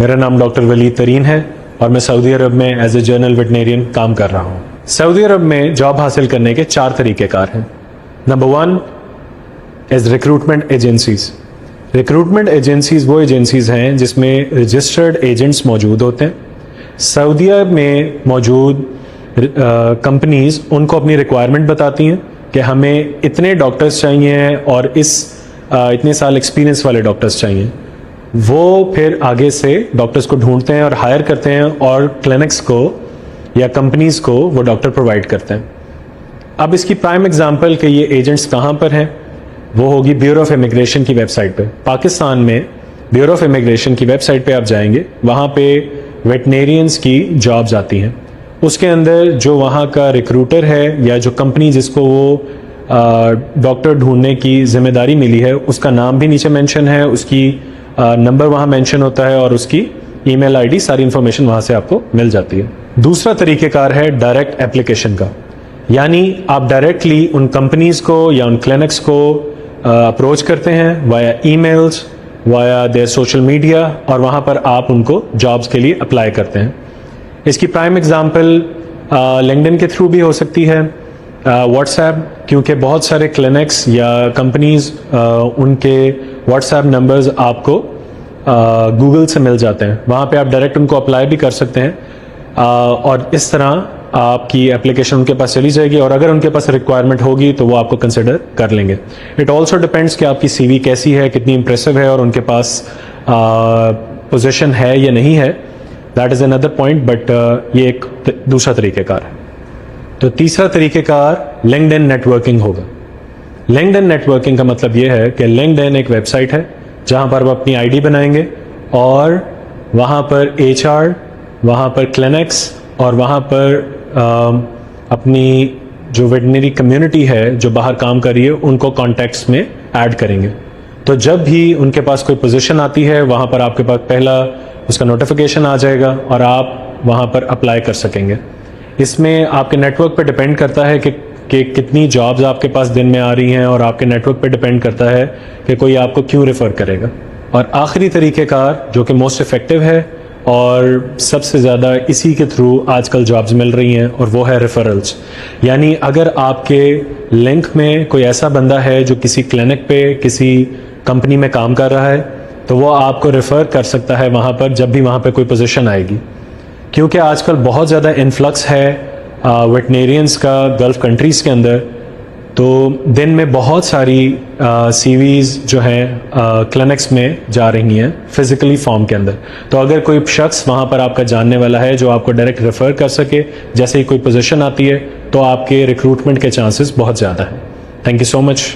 میرا نام ڈاکٹر ولید ترین ہے اور میں سعودی عرب میں ایز اے جنرل ویٹنیرین کام کر رہا ہوں. سعودی عرب میں جاب حاصل کرنے کے 4 طریقہ کار ہیں. Number 1 is recruitment agencies. Recruitment agencies وہ ایجنسیز ہیں جس میں رجسٹرڈ ایجنٹس موجود ہوتے ہیں. سعودیہ میں موجود کمپنیز ان کو اپنی ریکوائرمنٹ بتاتی ہیں کہ ہمیں اتنے ڈاکٹرز چاہیے اور اتنے سال ایکسپیرینس والے ڈاکٹرز چاہیے. وہ پھر آگے سے ڈاکٹرز کو ڈھونڈتے ہیں اور ہائر کرتے ہیں اور کلینکس کو یا کمپنیز کو وہ ڈاکٹر پرووائڈ کرتے ہیں. اب اس کی پرائم ایگزامپل کہ یہ ایجنٹس کہاں پر ہیں وہ ہوگی بیورو آف امیگریشن کی ویب سائٹ پہ. پاکستان میں بیورو آف امیگریشن کی ویب سائٹ پہ آپ جائیں گے, وہاں پہ ویٹنیرینس کی جابز آتی ہیں. اس کے اندر جو وہاں کا ریکروٹر ہے یا جو کمپنی جس کو وہ ڈاکٹر ڈھونڈنے کی ذمہ داری ملی ہے اس کا نام بھی نیچے مینشن ہے, اس کی نمبر وہاں مینشن ہوتا ہے اور اس کی ای میل آئی ڈی, ساری انفارمیشن وہاں سے آپ کو مل جاتی ہے. دوسرا طریقہ کار ہے ڈائریکٹ اپلیکیشن کا, یعنی آپ ڈائریکٹلی ان کمپنیز کو یا ان کلینکس کو اپروچ کرتے ہیں وایا e mails, وایا their social media, اور وہاں پر آپ ان کو جابز کے لیے اپلائی کرتے ہیں. اس کی پرائم ایگزامپل لنکڈن کے تھرو بھی ہو سکتی ہے, واٹس ایپ, کیونکہ بہت سارے کلینکس یا کمپنیز ان کے واٹس ایپ نمبرز آپ کو گوگل سے مل جاتے ہیں, وہاں پہ آپ ڈائریکٹ ان کو اپلائی بھی کر سکتے ہیں اور اس طرح آپ کی اپلیکیشن ان کے پاس چلی جائے گی اور اگر ان کے پاس ریکوائرمنٹ ہوگی تو وہ آپ کو کنسیڈر کر لیں گے. اٹ آلسو ڈپینڈس کہ آپ کی سی وی کیسی ہے, کتنی امپریسو ہے اور ان کے پاس پوزیشن ہے یا نہیں ہے. That is another point, but یہ ایک دوسرا طریقہ کار ہے. تو تیسرا طریقہ کار لنکڈن نیٹ ورکنگ ہوگا. لنکڈن نیٹ ورکنگ کا مطلب یہ ہے کہ لنکڈن ایک ویب سائٹ ہے جہاں پر وہ اپنی آئی ڈی بنائیں گے اور وہاں پر ایچ آر, وہاں پر کلینکس اور وہاں پر اپنی جو ویٹنری کمیونٹی ہے جو باہر کام کر رہی ہے ان کو کانٹیکٹس میں ایڈ کریں گے. تو جب بھی ان کے پاس کوئی پوزیشن آتی ہے وہاں پر آپ کے پاس پہلا اس کا نوٹیفیکیشن آ جائے گا اور آپ وہاں پر اپلائی کر سکیں گے. اس میں آپ کے نیٹ ورک پہ ڈپینڈ کرتا ہے کہ کتنی جابز آپ کے پاس دن میں آ رہی ہیں, اور آپ کے نیٹ ورک پہ ڈپینڈ کرتا ہے کہ کوئی آپ کو کیوں ریفر کرے گا. اور آخری طریقہ کار جو کہ موسٹ افیکٹو ہے اور سب سے زیادہ اسی کے تھرو آج کل جابز مل رہی ہیں, اور وہ ہے ریفرلز. یعنی اگر آپ کے لنک میں کوئی ایسا بندہ ہے جو کسی کلینک پہ کسی کمپنی میں کام کر رہا ہے تو وہ آپ کو ریفر کر سکتا ہے وہاں پر جب بھی وہاں پہ کوئی پوزیشن آئے گی. کیونکہ آج کل بہت زیادہ انفلکس ہے ویٹنیرینس کا گلف کنٹریز کے اندر, تو دن میں بہت ساری سی ویز جو ہیں کلینکس میں جا رہی ہیں فزیکلی فارم کے اندر. تو اگر کوئی شخص وہاں پر آپ کا جاننے والا ہے جو آپ کو ڈائریکٹ ریفر کر سکے جیسے ہی کوئی پوزیشن آتی ہے تو آپ کے ریکروٹمنٹ کے چانسز بہت زیادہ ہیں. Thank you so much.